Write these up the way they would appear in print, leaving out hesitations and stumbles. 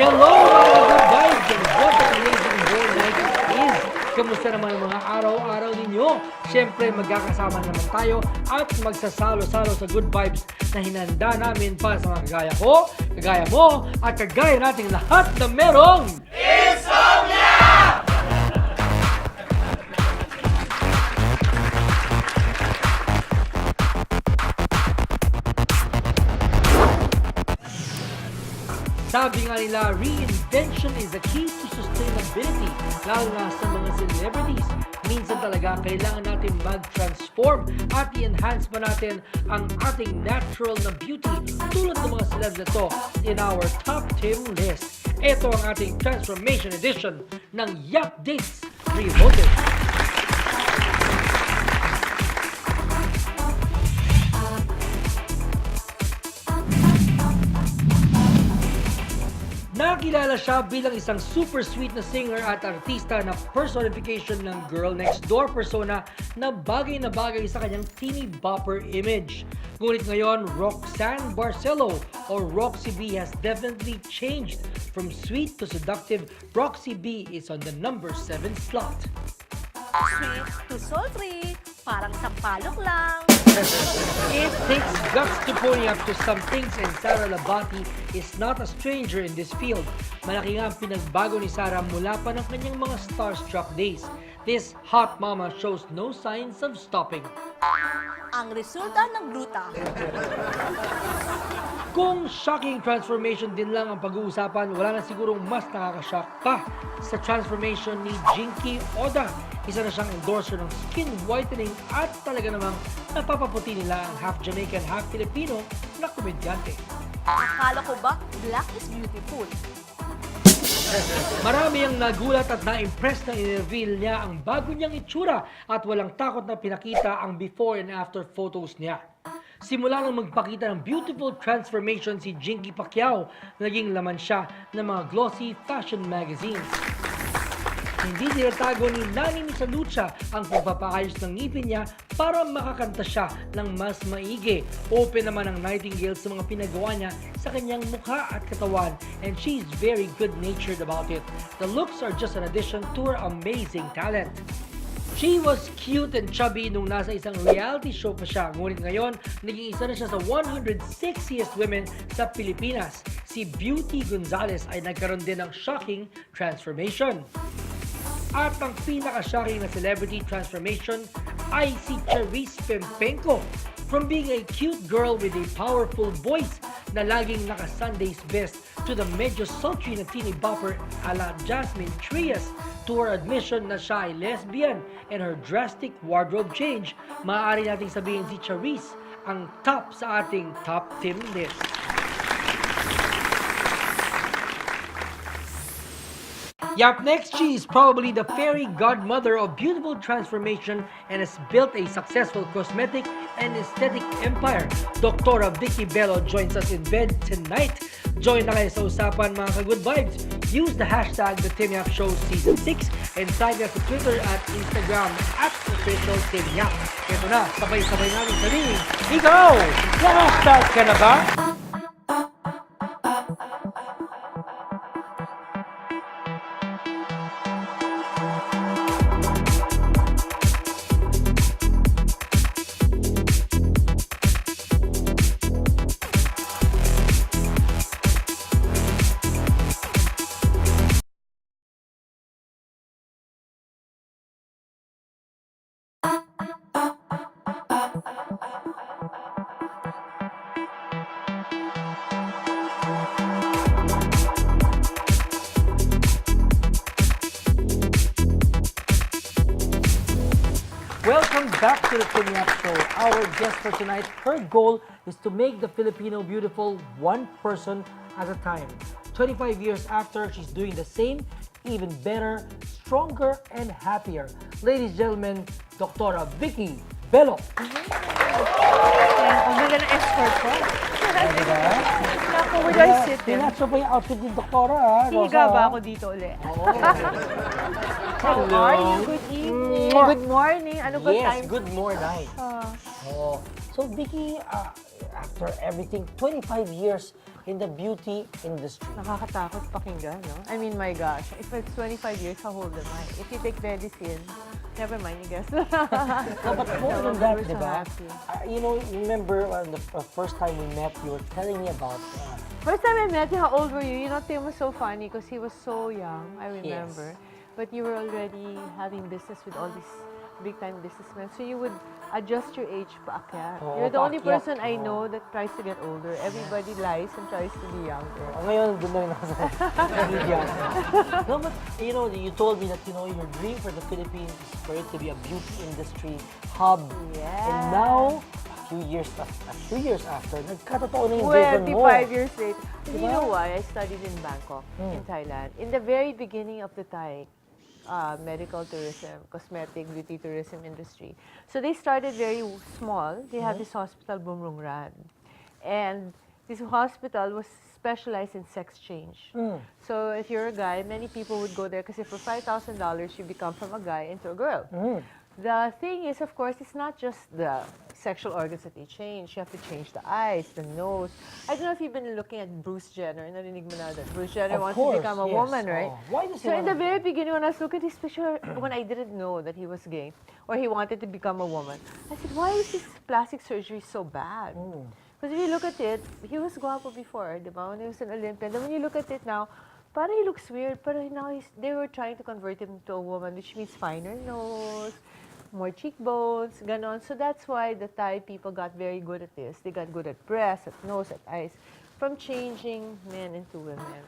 Hello mga good vibes and what an amazing born night it is. Kamusta naman ang mga araw-araw ninyo? Siyempre magkakasama naman tayo at magsasalo-salo sa good vibes na hinanda namin para sa mga kagaya ko, kagaya mo, at kagaya nating lahat na merong Insomnia! Sabi nga nila, reinvention is the key to sustainability, lalo na sa mga celebrities. Minsan talaga kailangan natin mag-transform at i-enhance pa natin ang ating natural na beauty tulad ng mga celebs na to in our top 10 list. Ito ang ating transformation edition ng Yup Dates Reloaded. Nakilala siya bilang isang super sweet na singer at artista na personification ng girl next door persona na bagay sa kanyang teeny bopper image. Ngunit ngayon, Roxanne Barcelo or Roxy B has definitely changed. From sweet to seductive, Roxy B is on the number 7 slot. Sweet to sultry, parang sampalok lang. It takes guts to pony up to some things and Sara Labati is not a stranger in this field. Malaki nga ang pinagbago ni Sara mula pa ng kanyang mga starstruck days. This hot mama shows no signs of stopping. Ang resulta ng gluta. Kung shocking transformation din lang ang pag-uusapan, wala na sigurong mas nakakashock pa sa transformation ni Vicky. Isa na siyang endorser ng skin whitening at talaga namang napapaputi nila ang half Jamaican, half Filipino na komedyante. Akala ko ba, black is beautiful? Marami ang nagulat at na-impress na i-reveal niya ang bago niyang itsura at walang takot na pinakita ang before and after photos niya. Simula nang magpakita ng beautiful transformation si Jinky Pacquiao, naging laman siya ng mga glossy fashion magazines. Hindi tinatago ni Nani Misalucha ang pagpapaayos ng ngipin niya para makakanta siya ng mas maigi. Open naman ang Nightingale sa mga pinagawa niya sa kanyang mukha at katawan and she's very good-natured about it. The looks are just an addition to her amazing talent. She was cute and chubby nung nasa isang reality show pa siya. Ngunit ngayon, naging isa na siya sa 100 sexiest women sa Pilipinas. Si Beauty Gonzalez ay nagkaroon din ng shocking transformation. At ang pinaka-shocking na celebrity transformation ay si Charisse Pempenko. From being a cute girl with a powerful voice na laging naka-Sunday's best to the medyo sultry na teeny bopper ala Jasmine Trias to her admission na siya ay lesbian and her drastic wardrobe change, maaari nating sabihin si Charisse ang top sa ating top 10 list. Yup, next she is probably the fairy godmother of beautiful transformation and has built a successful cosmetic and aesthetic empire. Dr. Vicky Belo joins us in bed tonight. Join na kayo sa usapan mga ka-good vibes. Use the hashtag #TheTimYapShow Season 6 and tag us sa Twitter at Instagram @officialtimyap. Ito na, sabay-sabay namin sabihin, ikaw, naka-start ka na ba? Welcome back to the TimYap Show. Our guest for tonight, her goal is to make the Filipino beautiful one person at a time. 25 years after, she's doing the same, even better, stronger, and happier. Ladies and gentlemen, Dr. Vicky Belo. Ang ganda ng escort ko. Diba? Naku, where do I sit? Pinatso pa yung outfit ni Doktora, ha? Higa ba ako dito ulit? Oo. How are you? Good evening. Good morning. Ano ba time? Yes, good morning. Ah. Oh. So, Vicky, after everything, 25 years in the beauty industry. Nakakatakot pakinggan, no? I mean, my gosh, if it's 25 years, how old am I? If you take medicine, never mind, I guess. No, but more than that, we're so diba? happy. You know, remember the first time we met, you were telling me about... First time I met you, how old were you? You know, Tim was so funny because he was so young, I remember. Yes. But you were already having business with all these big-time businessmen. So you would adjust your age paakyat. Oo, You're the only paakyat, person I oo. know that tries to get older. Everybody lies and tries to be younger. Ngayon, doon na rin ako sa media. No, but you know, you told me that, you know, your dream for the Philippines is for it to be a beauty industry hub. Yeah. And now, a few years after, nagkatotoo na yung vision mo. 25 years later. You Diba? know why? I studied in Bangkok, in Thailand. In the very beginning of the Thai medical tourism, cosmetic, beauty tourism industry. So they started very small. They have this hospital, Bumrungrad. And this hospital was specialized in sex change. So if you're a guy, many people would go there because for $5,000, you become from a guy into a girl. The thing is, of course, it's not just the sexual organs that they change. You have to change the eyes, the nose. I don't know if you've been looking at Bruce Jenner. Narinig mo na that Bruce Jenner Of wants course, to become a yes. woman, right? Oh, why does he So in wanna the very beginning, when I was looking at his picture, when I didn't know that he was gay or he wanted to become a woman, I said, why is this plastic surgery so bad? Because if you look at it, he was guapo before, di ba? When he was an Olympian. Then when you look at it now, parang he looks weird. But now they were trying to convert him to a woman, which means finer nose, more cheekbones, ganon. So that's why the Thai people got very good at this. They got good at breasts, at nose, at eyes, from changing men into women.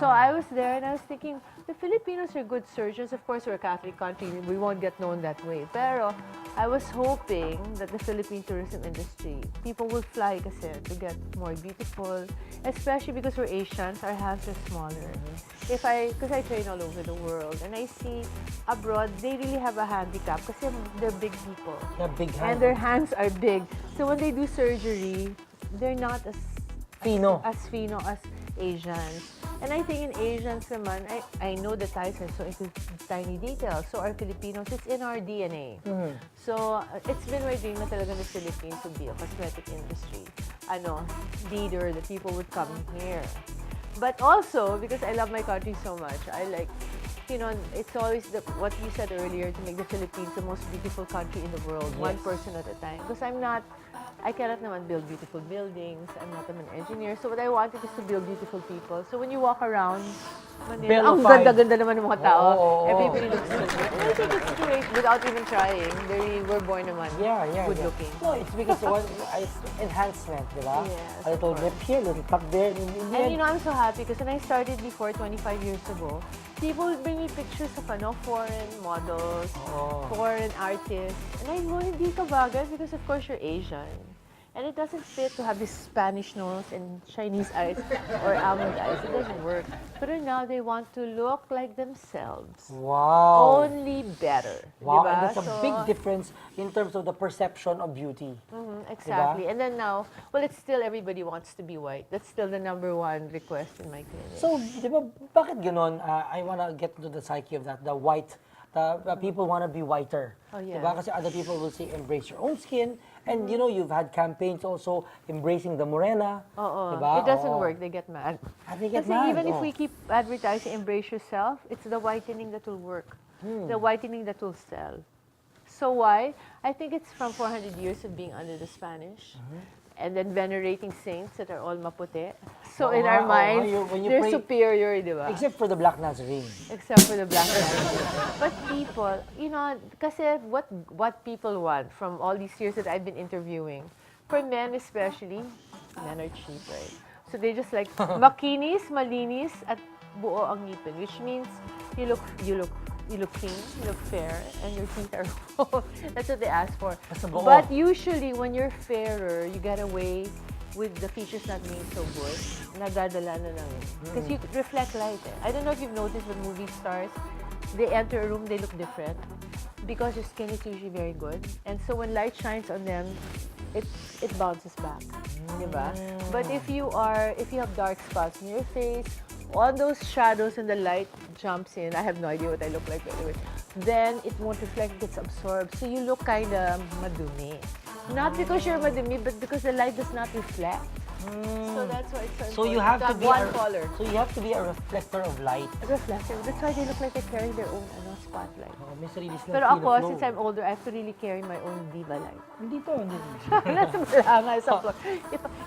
So I was there and I was thinking, the Filipinos are good surgeons. Of course, we're a Catholic country. We won't get known that way. Pero I was hoping that the Philippine tourism industry, people will fly kasi to get more beautiful, especially because we're Asians, our hands are smaller. Because I train all over the world and I see abroad, they really have a handicap kasi they're big people. Yeah, big hand. And their hands are big. So when they do surgery, they're not as Fino. fino as Asians. And I think in Asians naman, I know the Thais are so into tiny details. So are Filipinos, it's in our DNA. So it's been my dream na talaga the Philippines would be a cosmetic industry. Leader, that people would come here. But also, because I love my country so much, I like, it's always what you said earlier, to make the Philippines the most beautiful country in the world, one person at a time. Because I cannot naman build beautiful buildings. I'm not an engineer. So what I wanted is to build beautiful people. So when you walk around Manila, ang Belo-fied. ganda-ganda naman ng mga tao. Oo. Everybody looks so good. And I think it's great without even trying. They were born naman good looking. No, it's because it's enhancement, di ba? Yes, A little of dip here, little tuck there. And I'm so happy because when I started before, 25 years ago, people would bring me pictures of foreign models, foreign artists. And I go, hindi ka bagay because of course you're Asian. And it doesn't fit to have this Spanish nose and Chinese eyes or almond eyes. It doesn't work. But now they want to look like themselves. Wow. Only better. Wow, Diba? and that's a big difference in terms of the perception of beauty. Exactly. And then now, it's still everybody wants to be white. That's still the number one request in my clinic. So, di ba, bakit ganon? I wanna get into the psyche of that, the white. The people want to be whiter. Oh, yeah. Diba? Kasi other people will say, embrace your own skin. And you've had campaigns also embracing the morena. Diba? It doesn't work. They get mad. They get Kasi mad. even if we keep advertising embrace yourself, it's the whitening that will work. The whitening that will sell. So why? I think it's from 400 years of being under the Spanish. And then venerating saints that are all maputi. So in our minds, when you they're pray- superior, di ba? Except for the Black Nazarene. Except for the black Nazarene. But people, kasi what people want from all these years that I've been interviewing, for men especially, men are cheap, right? So they just like makinis, malinis, at buo ang ngipin, which means you look clean, you look fair, and your teeth are full. That's what they ask for. But usually, when you're fairer, you get away with the features not being so good. Nadadala na lang. Because you reflect light. I don't know if you've noticed when movie stars, they enter a room, they look different. Because your skin is usually very good. And so when light shines on them, it bounces back. Diba? But if you have dark spots on your face, all those shadows and the light jumps in. I have no idea what I look like, by the way. Then it won't reflect, it gets absorbed. So you look kind of madumi. Not because you're madumi, but because the light does not reflect. So that's why it's so So you important have to be one color. So you have to be a reflector of light. Reflective. That's why they look like they're carrying their own spotlight. Oh, may sarili silang Pero feel ako, of flow. since I'm older, I have to really carry my own diva light. Dito. Nasa malanga sa floor.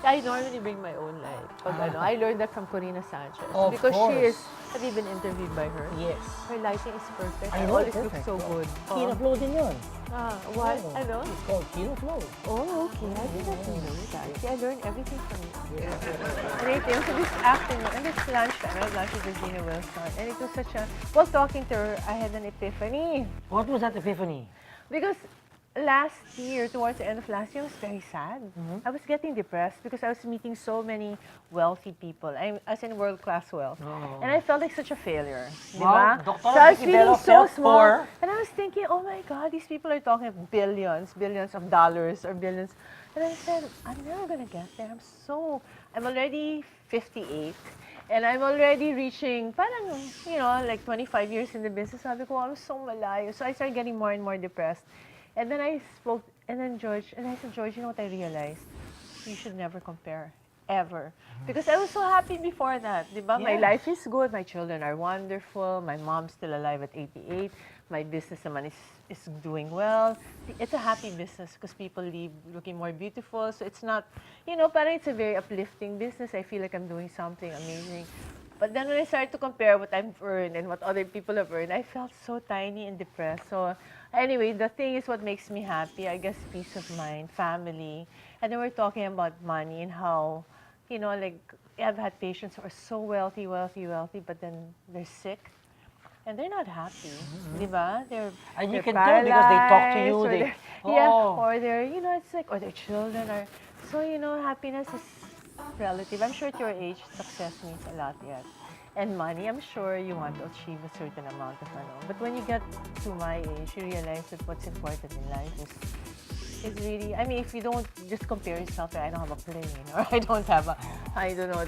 I normally bring my own light. I learned that from Corina Sanchez. Of because course. she is, have you been interviewed by her? Yes. Her lighting is perfect. I It know, always perfect. looks so good. Kino Flow din yun. What? Oh, Ano? It's called Kino Flow. Oh, okay. I didn't know that. See, I learned everything from you. Anything. So this afternoon, and this lunchtime, I had lunch with Regina Wilson. And it was such a, while talking to her, I had an epiphany. What was that epiphany? Because last year, towards the end of last year, I was very sad. I was getting depressed because I was meeting so many wealthy people. As in world-class wealth. And I felt like such a failure. Wow, Diba? Dr. So I was Vicky feeling Belo so felt small. poor. And I was thinking, oh my God, these people are talking of billions of dollars or billions. And I said, I'm never going to get there. I'm already 58. And I'm already reaching, parang, like 25 years in the business. Sabi ko, I'm so malayo. So I started getting more and more depressed. And then I spoke, and I said, George, you know what I realized? You should never compare, ever. Because I was so happy before that, diba? My Yes. life is good, my children are wonderful, my mom's still alive at 88, my business naman is doing well. It's a happy business because people leave looking more beautiful. So it's not, parang it's a very uplifting business. I feel like I'm doing something amazing. But then when I started to compare what I've earned and what other people have earned, I felt so tiny and depressed. So anyway, the thing is what makes me happy, I guess peace of mind, family. And then we're talking about money and how, like I've had patients who are so wealthy, but then they're sick. And they're not happy, diba? And you they're can tell because they talk to you. paralyzed, or they're, it's like, or their children are. So, happiness is relative. I'm sure at your age, success means a lot yet. And money, I'm sure you want to achieve a certain amount of money. But when you get to my age, you realize that what's important in life is really, if you don't just compare yourself, I don't have a plane, or I don't have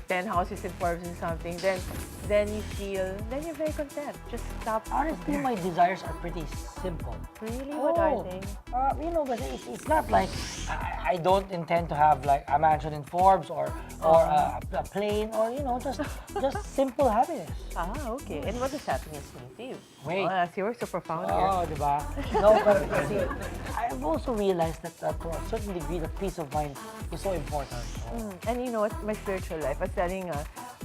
10 houses in Forbes and something, then you're very content. Just stop. Honestly, my desires are pretty simple. Really? What are they? But it's not like I don't intend to have like a mansion in Forbes or a plane or just simple happiness. Okay. And what does happiness mean to you? Wait. See, we're so profound here. Oh, diba? No, but see, I've also realized that to a certain degree, the peace of mind is so important. And you know what? My spiritual life, I was telling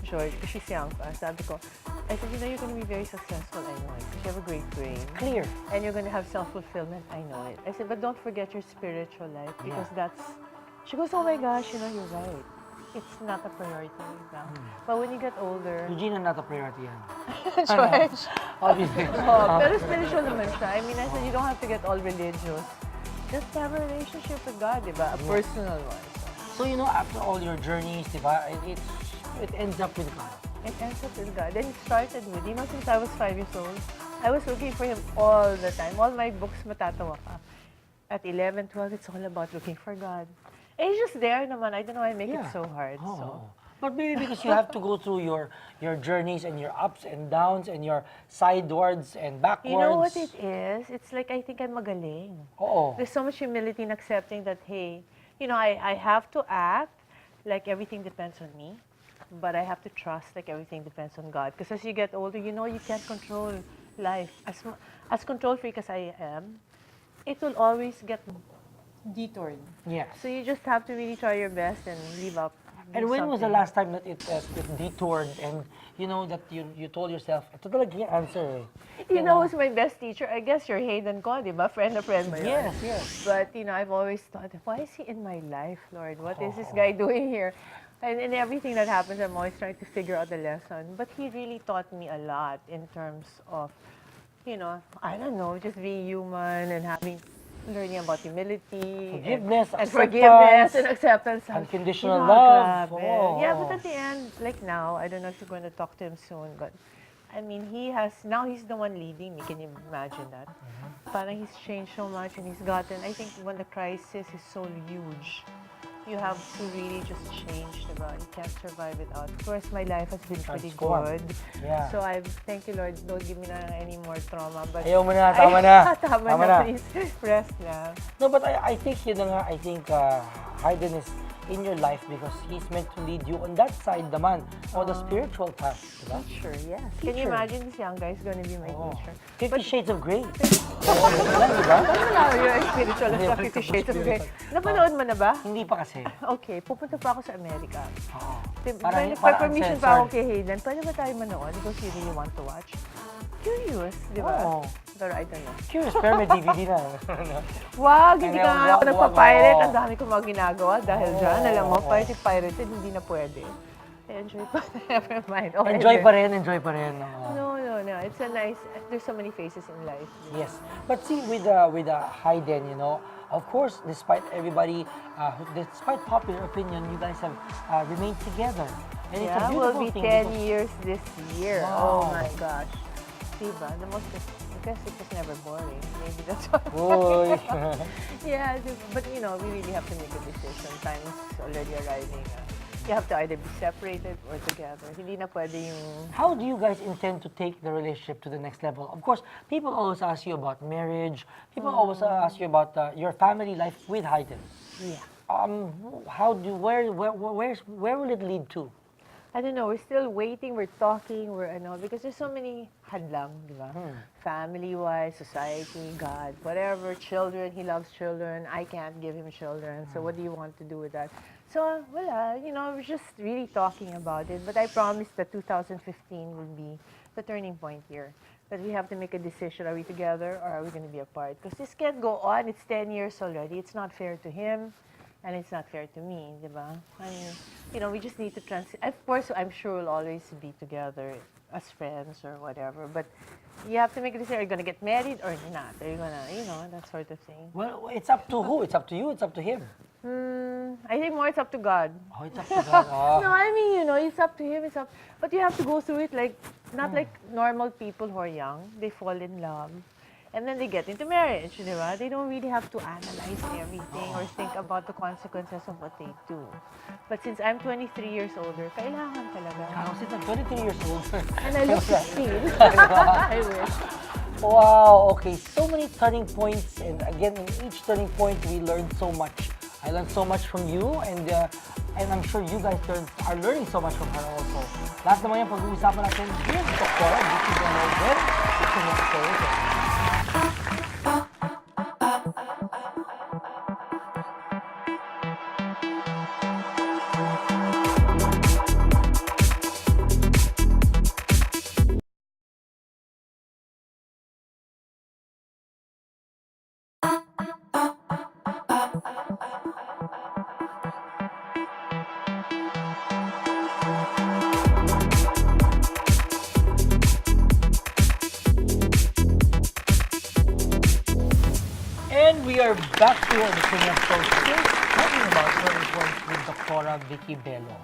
George, because she's young pa, sabi ko, I said, you're going to be very successful, I know it, because you have a great brain. Clear. And you're going to have self-fulfillment, I know it. I said, but don't forget your spiritual life, because she goes, oh my gosh, you're right. It's not a priority now. But when you get older... Regina, not a priority yan. George. Obviously. Pero spiritual naman siya. I said, you don't have to get all religious. Just have a relationship with God, diba? A personal one. So, after all your journeys, diba, it ends up with God. It ends up with God. Then it started with, since I was 5 years old, I was looking for Him all the time. All my books, matatawa ka. At 11, 12, it's all about looking for God. And He's just there naman. I don't know why I make it so hard. So. But maybe because you have to go through your journeys and your ups and downs and your sidewards and backwards. You know what it is? It's like I think I'm magaling. There's so much humility in accepting that, hey, I have to act like everything depends on me, but I have to trust like everything depends on God. Because as you get older, you can't control life. As control freak as I am, it will always get detoured. Yes. So you just have to really try your best and live up. And when was the last time that it detoured and that you told yourself, ito talaga yung answer. You know who's my best teacher? I guess you're Hayden ko, di ba? Friend na friend mo yun. Yes. But, I've always thought, why is he in my life, Lord? What is this guy doing here? And in everything that happens, I'm always trying to figure out the lesson. But he really taught me a lot in terms of, I don't know, just being human and learning about humility, Forgiveness, and acceptance. Unconditional love. Yeah, but at the end, like now, I don't know if you're going to talk to him soon, but now he's the one leading me. Can you imagine that? Parang he's changed so much and he's gotten, I think when the crisis is so huge, you have to really just change, diba? You can't survive without. Of course, my life has been pretty Transform. good. Yeah. So thank you, Lord, don't give me na any more trauma. But Ayaw mo na, tama na. Tama Tama na, na. please. Rest na. No, but I think yun na nga, I think Hayden is in your life because he's meant to lead you on that side naman, on the spiritual path, diba? Teacher, yes. Can you Teacher. imagine this young guy is gonna be my teacher? 50 Shades of Grey. Diba? Ano yung spiritual at 50 Shades of Grey? Napanood mo na ba? Hindi pa kasi. Okay, pupunta pa ako sa Amerika. Oo. May permission pa ako kay Hayden. Pwede ba tayo manood? Because you really want to watch. Curious, di ba? Oo. Pero I don't know. Curious, pero may DVD na. Wag, hindi ka nga ako Wag, nagpa-pirate. wag. Ang dami kong mga ginagawa dahil dyan. Alam mo, pirated, hindi na pwede. Enjoy pa. Never mind. Okay, Enjoy then. pa rin, enjoy pa rin. Oo. No. It's a nice, there's so many faces in life. Yes. But see, with Hayden, you know, of course, despite everybody, despite popular opinion, you guys have remained together. And it's a Yeah, beautiful we'll be thing 10 because- years this year. Wow. Oh my gosh. Diba? The most, because it was never boring. Maybe that's why. Uy. Yeah, but you know, we really have to make a decision. Time is already arriving. You have to either be separated or together. Hindi na pwede yung... How do you guys intend to take the relationship to the next level? Of course, people always ask you about marriage. People always ask you about your family life with Hayden. Yeah. Where will it lead to? I don't know, we're still waiting, we're talking, because there's so many hadlang, di ba? Family-wise, society, God, whatever, children, he loves children, I can't give him children, so what do you want to do with that? So, wala, we're just really talking about it, but I promise that 2015 will be the turning point year. That we have to make a decision, are we together or are we going to be apart? Because this can't go on, it's 10 years already, it's not fair to him. And it's not fair to me, di ba? I mean, we just need to Of course, I'm sure we'll always be together as friends or whatever. But you have to make a decision. Are you going to get married or not? Are you going to, that sort of thing. Well, it's up to who? It's up to you, it's up to him. I think more it's up to God. Oh, it's up to God. Oh. No, I mean, it's up to him. But you have to go through it not like normal people who are young. They fall in love. And then they get into marriage, di ba? They don't really have to analyze everything or think about the consequences of what they do. But since I'm 23 years older, kailangan talaga. Since I'm 23 years old. And I look 16. I wish. Wow, okay. So many turning points. And again, in each turning point, we learned so much. I learned so much from you. And I'm sure you guys are learning so much from her also. Lahat naman yung pag-uusapan natin here sa Dr. Vicki Belo. Then, it's the next show. And we are back here on the Kenya Show still talking about turning points with Dr. Vicki Belo.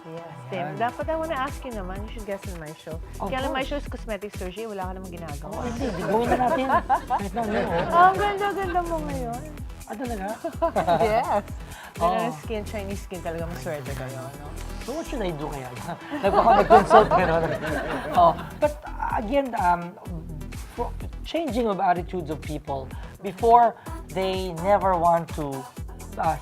Yes, Tim. Dapat I want to ask you naman, you should guest in my show. Of Kaya lang my course. show is cosmetic surgery, wala ka namang ginagawa. Hindi, gawin na natin. Kahit na ano. Ang ganda-ganda mo ngayon. Talaga? Yes. Oh. Skin, Chinese skin talaga maswerte kayo, no? So what should I do kaya? Nagpaka-consult ka naman. But again, changing of attitudes of people before they never want to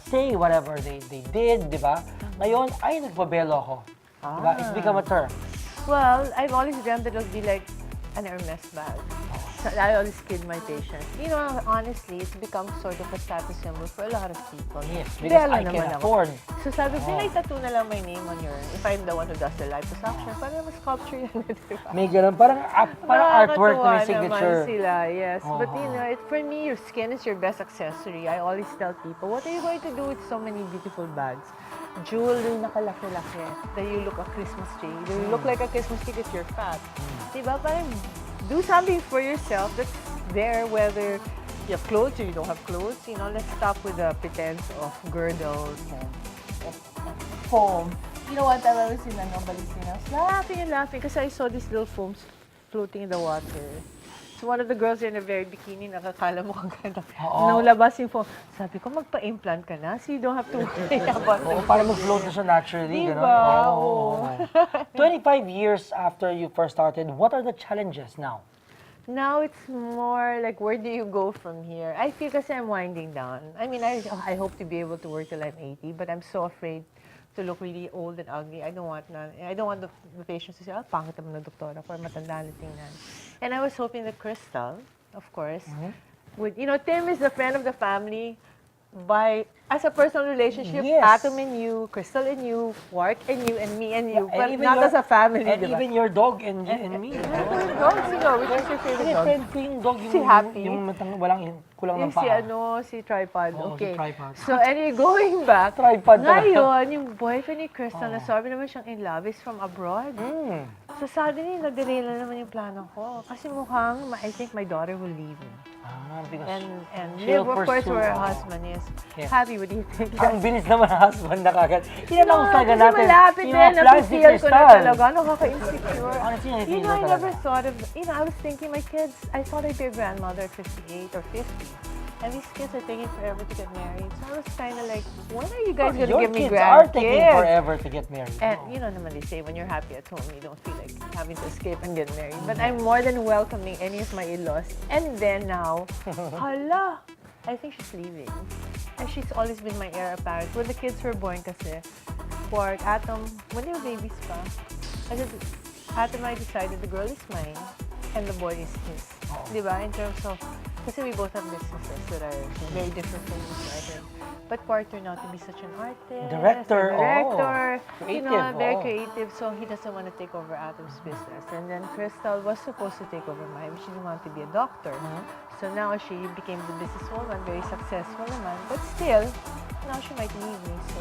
say whatever they did, di ba? Ngayon, ay, nagpabelo ako. Diba? It's become a term. Well, I've always dreamt that it'll be like an Hermes bag. So I always kid my patients. Honestly, it's become sort of a status symbol for a lot of people. Yes, because Belo I can naman ako. afford. So sabi ko, tattoo na lang my name on your, if I'm the one who does the liposuction, parang mas sculpture yan, di ba? May ganun, parang artwork na may signature. Naman sila, yes. But Uh-huh. for me, your skin is your best accessory. I always tell people, what are you going to do with so many beautiful bags? Jewelry na kalaki-laki, that you look a Christmas tree. You look like a Christmas tree if you're fat. Diba? Parang do something for yourself that's there, whether you have clothes or you don't have clothes. Let's stop with the pretense of girdles and foam. One time I was in Balisinas, laughing and laughing because I saw these little foams floating in the water. So one of the girls in a very bikini, nakakala mo kang ganda. Oo. Nung labas yung phone, sabi ko, magpa-implant ka na, so you don't have to worry about Oo, the para mag-float na siya naturally. Diba? Ganun. Oo. 25 years after you first started, what are the challenges now? Now it's more like, where do you go from here? I feel kasi I'm winding down. I mean, I hope to be able to work till I'm 80, but I'm so afraid to look really old and ugly. I don't want the patients to say, pangit naman ng doktora or matanda na tingnan. And I was hoping that Crystal, of course, would, Tim is the friend of the family as a personal relationship, Yes. Atom and you, Crystal and you, Quark and you, and me and you, but even not your- as a family, And diba? even your dog and me. Dog, sino? Which is your favorite Kasi dog? friend ko yung dog, Si Happy? yung walang kulang ng Yung paa. si Tripod. Oo, Okay. si Tripod. So anyway, going back, Tripod pala. ngayon, yung boyfriend ni Crystal, na sabi naman siyang in love, is from abroad. So suddenly, na-delay na naman yung plano ko. Kasi mukhang, I think my daughter will leave me. Because And she'll live, of course, pursue- where her husband is. Yes. Happy, what do you think? ang bilis naman ng husband na kagad. Tinanong talaga kasi natin. malapit yung din, mga plans ni nafe-feel ko na Crystal. talaga, nakaka-insecure. Honestly, nafe-feel You ko know, I talaga. never thought of, I was thinking my kids, I thought I'd be a grandmother at 58 or 50. And these kids are taking forever to get married. So I was kind of like, when are you guys going to Your give me kids are grandkids? taking forever to get married. And you know naman they say, when you're happy at home, you don't feel like having to escape and get married. But I'm more than welcoming any of my in-laws. And then now, hala, I think she's leaving. And she's always been my heir apparent. When the kids were born kasi, Quark, Atom, when they were babies pa, I said, Atom, I decided the girl is mine and the boy is his. Diba? In terms of, kasi we both have businesses that are very different from each other. But Quark turned out to be such an artist, Director, you know, creative, very creative. So he doesn't want to take over Atom's business. And then Crystal was supposed to take over mine. She didn't want to be a doctor. So now she became the businesswoman, very successful naman. But still, now she might leave me. So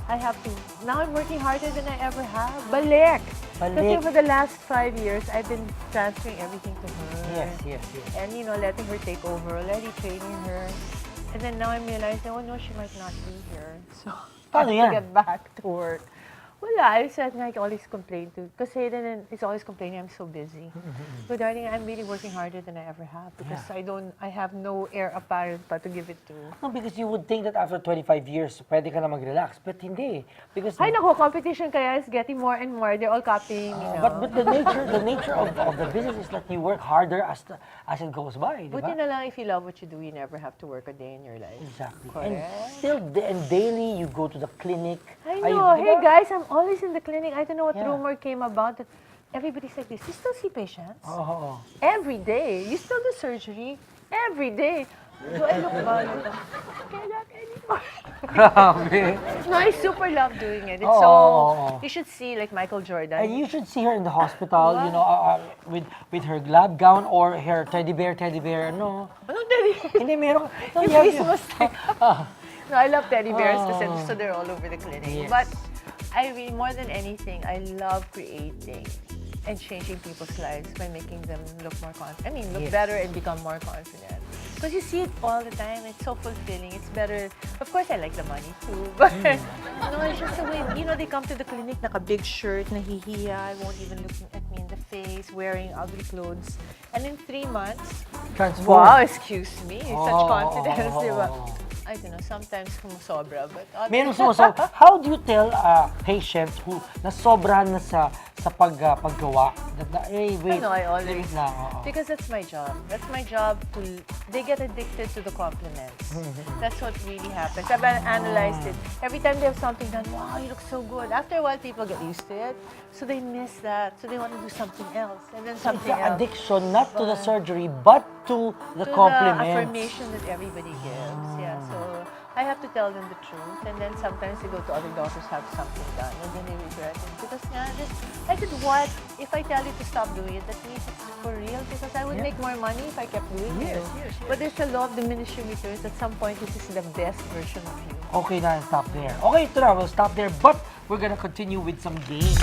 I have to, now I'm working harder than I ever have. Balik! Kasi for the last 5 years, I've been transferring everything to her. Yes. And, you know, letting her take over, already training her. And then now I'm realizing, oh no, she might not be here. So I have Paano yan? to get back to work. Wala, I said nga, I always complain to, kasi then he's always complaining I'm so busy. But darling, I'm really working harder than I ever have because I have no heir apparent pa to give it to. No, because you would think that after 25 years, pwede ka na mag-relax. But hindi. Because Ay nako, competition kaya is getting more and more. They're all copying me now. but the nature of the business is that you work harder as it goes by, di Buti ba? na lang if you love what you do, you never have to work a day in your life. Exactly. Correct. And still, and daily you go to the clinic. I Ay, know. di Hey ba? guys, I'm always in the clinic. I don't know what Yeah. rumor came about that everybody's like this. You still see patients? Oo. Every day. You still do surgery? Every day. Do I look bad? Cannot anymore. Grabe. No, I super love doing it. It's Oo, so, oo. you should see like Michael Jordan. And you should see her in the hospital, you know, with her lab gown or her teddy bear, no? Anong teddy? Hindi, meron. No, Yung you have Christmas No, I love teddy bears kasi so they're all over the clinic. Yes. But I mean, more than anything, I love creating and changing people's lives by making them look more confident. I mean, look Yes. better and become more confident. Because you see it all the time. It's so fulfilling. It's better. Of course, I like the money too. But no, it's just the way, you know, they come to the clinic, naka-big shirt, nahihiya, won't even look at me in the face, wearing ugly clothes. And in 3 months, transform. wow, excuse me, such Oh, confidence, oh, di ba? oh, oh. I don't know, sometimes sumusobra, but Meron so how do you tell patients who nasobrahan na sa paggawa that hey wait, No, I always, wait lang, oo. because that's my job. That's my job to, they get addicted to the compliments. That's what really happens. I've analyzed it. Every time they have something done, wow, you look so good. After a while, people get used to it. So they miss that. So they want to do something else. And then It's something the else. addiction not to the surgery but to the To compliments. the affirmation that everybody gives. Yeah, so I have to tell them the truth. And then sometimes they go to other doctors, have something done, and then they regret it. Because I said, what? If I tell you to stop doing it, that means it's for real. Because I would make more money if I kept doing it. Yes. But there's a law of diminishing returns. At some point, this is the best version of you. Okay na, stop there. Okay, ito na, we'll stop there, but we're gonna continue with some games.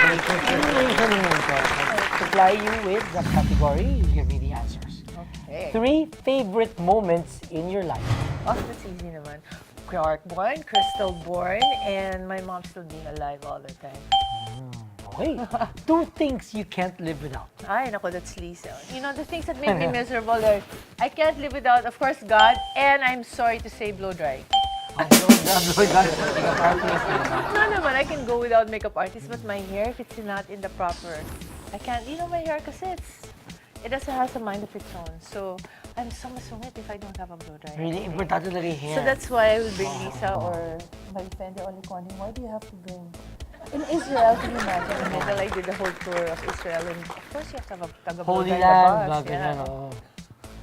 Continuation to supply you with the category, you give me the answers. Okay. Okay. 3 favorite moments in your life. Oh, that's easy naman. Clark born, Crystal born, and my mom still being alive all the time. Okay. 2 things you can't live without. Ay, nako, that's Lisa. You know, the things that make me miserable are, I can't live without, of course, God, and I'm sorry to say, blow dry. Blow dry. Makeup artist. No naman, I can go without makeup artist, but my hair, if it's not in the proper, I can't, you know, my hair, kasi it doesn't have a mind of its own. So, I'm so masungit if I don't have a blow dry. Really important talaga yung hair. So that's why I will bring Lisa or my friend, they're only calling, why do you have to bring? In Israel, can you imagine? In the middle, I did the whole tour of Israel, and of course you have to have a taga-blow Holy dry Land, na bus. bagay yan, oo.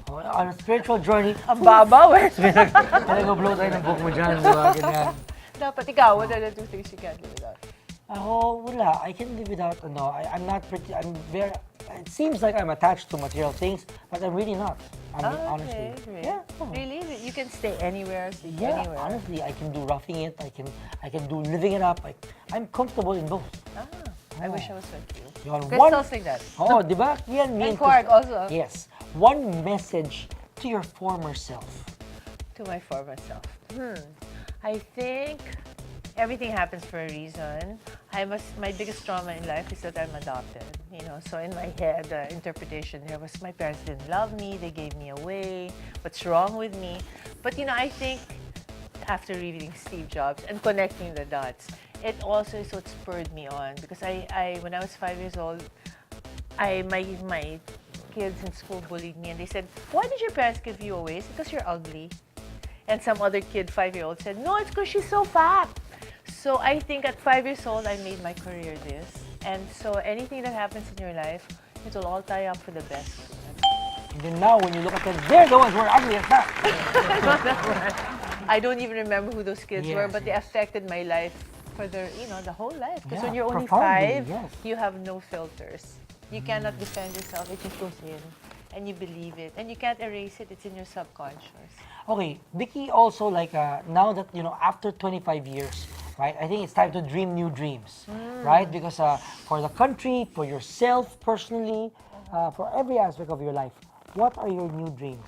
On a spiritual journey, Ang babaw eh. nag-blow tayo ng buhok mo dyan, di ba? Ganyan. Dapat ikaw, what are the 2 things you can't live without? Ako, wala. I can live without, I'm not pretty, I'm very, it seems like I'm attached to material things, but I'm really not. I mean, honestly. Really? Yeah. Really? You can stay anywhere, sleep Yeah, anywhere? honestly, I can do roughing it, I can do living it up. I'm comfortable in both. I wish I was with you. Yun, Crystal's like that. Oh, di ba? Yan, me And Quark also. Yes. One message to your former self. To my former self. I think everything happens for a reason. My biggest trauma in life is that I'm adopted. You know, so in my head, the interpretation there was my parents didn't love me, they gave me away. What's wrong with me? But you know, I think after reading Steve Jobs and connecting the dots, it also is what spurred me on because when I was 5 years old, my kids in school bullied me and they said, "Why did your parents give you away? It's because you're ugly." And some other kid, 5-year-old, said, "No, it's because she's so fat." So I think at 5 years old, I made my career this. And so anything that happens in your life, it will all tie up for the best. And then now, when you look at them, they're the ones who are ugly as that. I don't even remember who those kids were, Yes, but they affected my life for the whole life. Because when Yeah, you're only profoundly, 5, yes. you have no filters. You cannot defend yourself. It just goes in. And you believe it. And you can't erase it. It's in your subconscious. Okay, Vicky also like now that after 25 years, right? I think it's time to dream new dreams, right? Because for the country, for yourself personally, for every aspect of your life, what are your new dreams?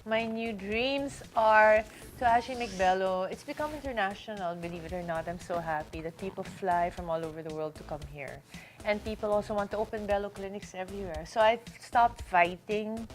My new dreams are to actually make Belo. It's become international, believe it or not. I'm so happy that people fly from all over the world to come here. And people also want to open Belo clinics everywhere. So I've stopped fighting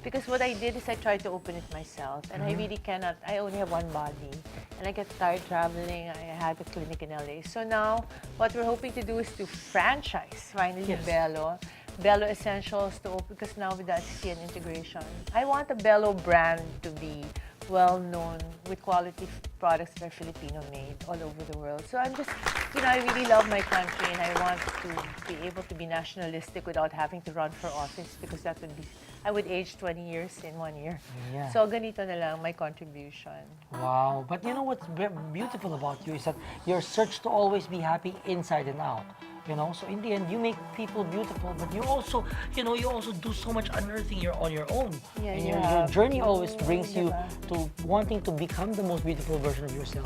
because what I did is I tried to open it myself. And I really cannot. I only have one body. And I get tired traveling. I had a clinic in LA. So now what we're hoping to do is to franchise finally Belo. Belo Essentials to open because now with the SCN integration, I want the Belo brand to be well known with quality products that are Filipino made all over the world. So I'm just, I really love my country and I want to be able to be nationalistic without having to run for office because that would be, I would age 20 years in 1 year. Yeah. So ganito na lang my contribution. Wow. But you know what's beautiful about you is that your search to always be happy inside and out. So in the end, you make people beautiful, but you also, you also do so much unearthing on your own. Yeah, and your journey always brings you to wanting to become the most beautiful version of yourself,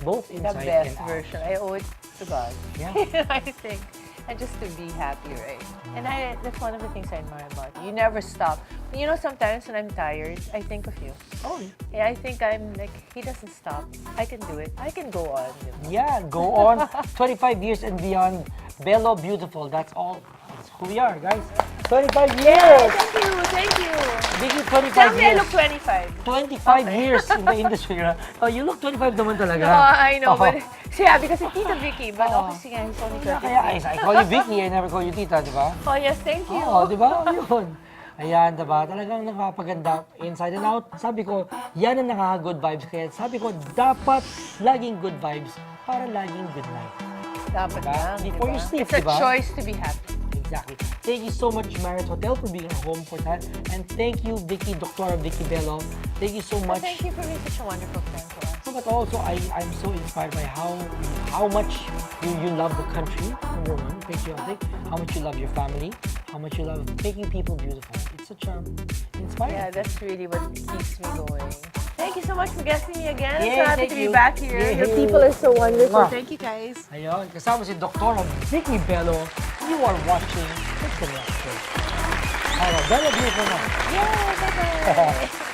both The inside best and out. version. I owe it to God. Yeah. I think. And just to be happy, right? And that's one of the things I admire about you. You never stop. Sometimes when I'm tired, I think of you. Oh, Yeah, I think I'm like, he doesn't stop. I can do it. I can go on. yeah, go on. 25 years and beyond. Belo Beautiful. That's all. That's who we are, guys. 25 years! Thank you. Vicky, 25 Tell me I years. look 25. 25 years in the industry. Oh, you look 25 naman talaga. No, I know, but yeah, because it's Tita Vicky, but obviously he's only Kaya 23. I call you Vicky, I never call you Tita, di ba? Oh yes, thank you. Oo, di ba? Yun. Ayan, di ba? Talagang nakapaganda inside and out. Sabi ko, yan ang nakaka-good vibes. Kaya sabi ko, dapat laging good vibes para laging good night. Dapat Diba? lang, Before you sleep, It's a diba? choice to be happy. Exactly. Thank you so much, Marriott Hotel, for being our home for that. And thank you, Vicky, Dr. Vicky Belo. Thank you so much. Thank you for being such a wonderful friend to us. But also, I'm so inspired by how much you love the country, number one, patriotic, how much you love your family, how much you love making people beautiful. It's such a inspiring. Yeah, that's really what keeps me going. Thank you so much for guesting me again. I'm Yay, so happy thank to be you. back here. Yay. Your people are so wonderful. Mwah. Thank you, guys. Ayun, kasama si Dr. Vicky Belo. You are watching The Connect Show. Belo, beautiful na. Yay! Bye-bye!